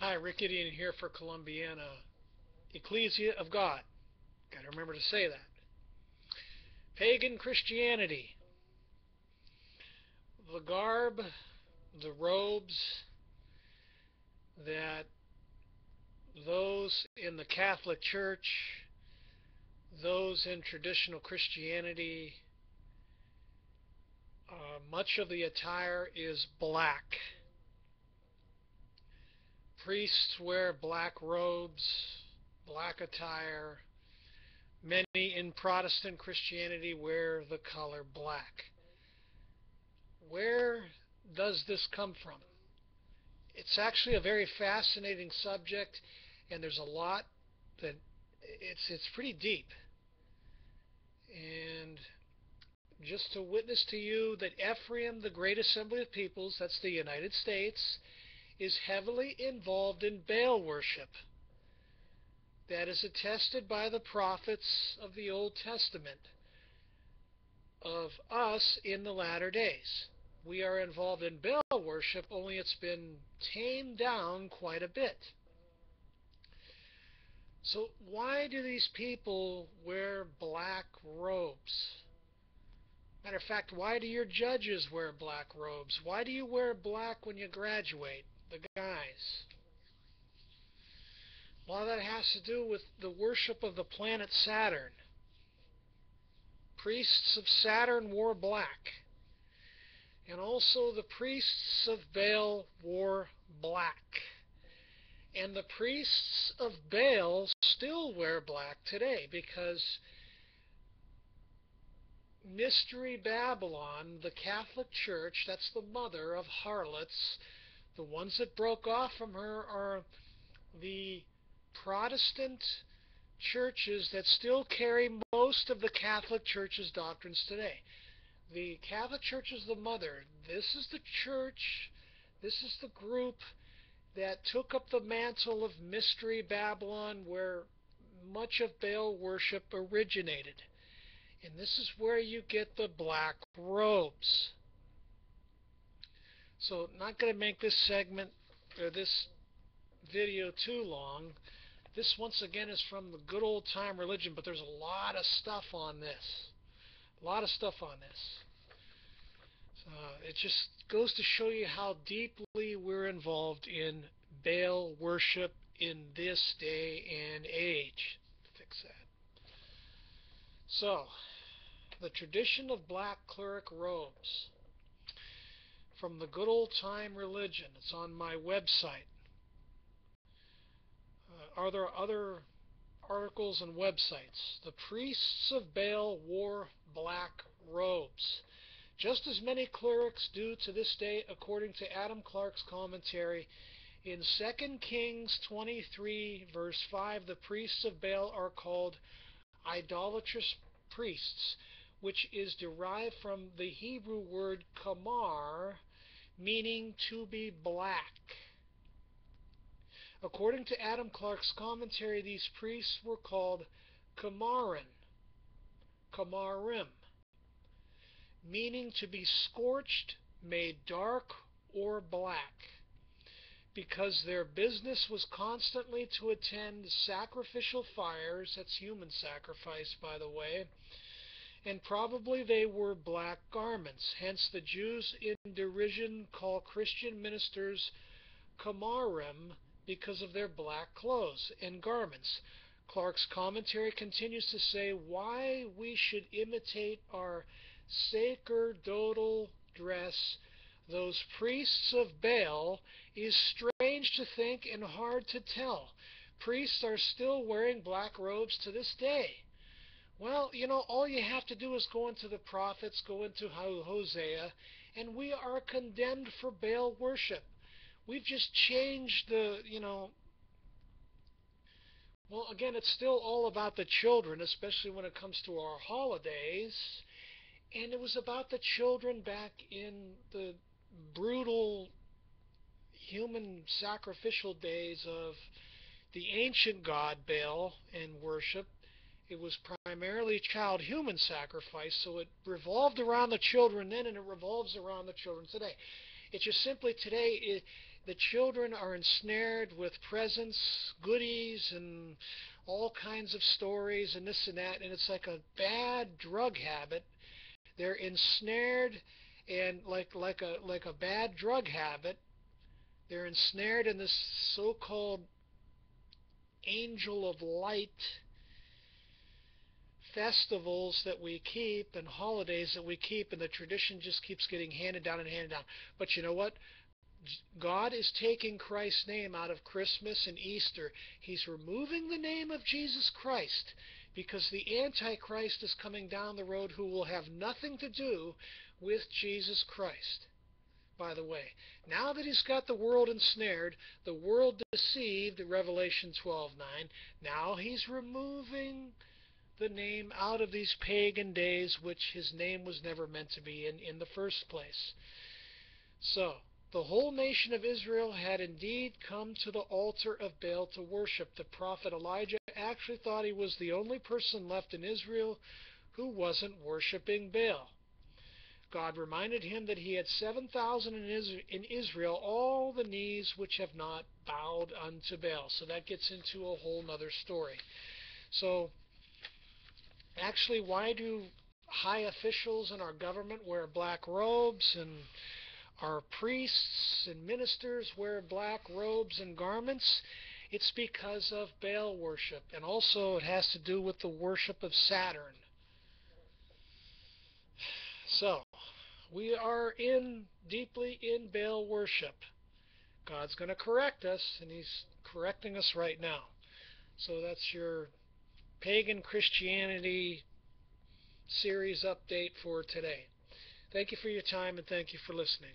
Hi, Rick Gideon here for Columbiana Ecclesia of God. Got to remember to say that. Pagan Christianity. The garb, the robes that those in the Catholic Church, those in traditional Christianity, much of the attire is black. Priests wear black robes, black attire. Many in Protestant Christianity wear the color black. Where does this come from? It's actually a very fascinating subject, and there's a lot that it's pretty deep. And just to witness to you that Ephraim, the Great Assembly of Peoples, that's the United States, is heavily involved in Baal worship. That is attested by the prophets of the Old Testament of us in the latter days. We are involved in Baal worship, only it's been tamed down quite a bit. So why do these people wear black robes? Matter of fact, why do your judges wear black robes? Why do you wear black when you graduate, the guys? Well, that has to do with the worship of the planet Saturn. Priests of Saturn wore black. And also the priests of Baal wore black. And the priests of Baal still wear black today because Mystery Babylon, the Catholic Church, that's the mother of harlots. The ones that broke off from her are the Protestant churches that still carry most of the Catholic Church's doctrines today. The Catholic Church is the mother. This is the church, this is the group that took up the mantle of Mystery Babylon where much of Baal worship originated. And this is where you get the black robes. So, not going to make this segment or this video too long. This, once again, is from the good old time religion, but there's a lot of stuff on this. A lot of stuff on this. It just goes to show you how deeply we're involved in Baal worship in this day and age. Fix that. So, the tradition of black cleric robes from the good old time religion. It's on my website. Are there other articles and websites? The priests of Baal wore black robes. Just as many clerics do to this day, according to Adam Clark's commentary. In 2 Kings 23, verse 5, the priests of Baal are called idolatrous priests, which is derived from the Hebrew word kamar, meaning to be black. According to Adam Clark's commentary, these priests were called kamarim, meaning to be scorched, made dark, or black, because their business was constantly to attend sacrificial fires. That's human sacrifice, by the way. And probably they wore black garments. Hence the Jews in derision call Christian ministers kamarim because of their black clothes and garments. Clark's commentary continues to say why we should imitate our sacerdotal dress, those priests of Baal, is strange to think and hard to tell. Priests are still wearing black robes to this day. Well, all you have to do is go into the prophets, go into Hosea, and we are condemned for Baal worship. We've just changed well, again, it's still all about the children, especially when it comes to our holidays. And it was about the children back in the brutal human sacrificial days of the ancient god Baal and worship. It was primarily child human sacrifice, so it revolved around the children then, and it revolves around the children today. It's just simply today, the children are ensnared with presents, goodies, and all kinds of stories and this and that, and it's like a bad drug habit. They're ensnared, and like a bad drug habit, they're ensnared in this so-called angel of light festivals that we keep and holidays that we keep, and the tradition just keeps getting handed down and handed down. But you know what? God is taking Christ's name out of Christmas and Easter. He's removing the name of Jesus Christ because the Antichrist is coming down the road who will have nothing to do with Jesus Christ. By the way, now that he's got the world ensnared, the world deceived, Revelation 12:9, now he's removing the name out of these pagan days which his name was never meant to be in the first place. So, the whole nation of Israel had indeed come to the altar of Baal to worship. The prophet Elijah actually thought he was the only person left in Israel who wasn't worshiping Baal. God reminded him that he had 7,000 in Israel, all the knees which have not bowed unto Baal. So that gets into a whole other story. So, actually, why do high officials in our government wear black robes, and our priests and ministers wear black robes and garments? It's because of Baal worship, and also it has to do with the worship of Saturn. So, we are deeply in Baal worship. God's going to correct us, and he's correcting us right now. So that's your Pagan Christianity series update for today. Thank you for your time, and thank you for listening.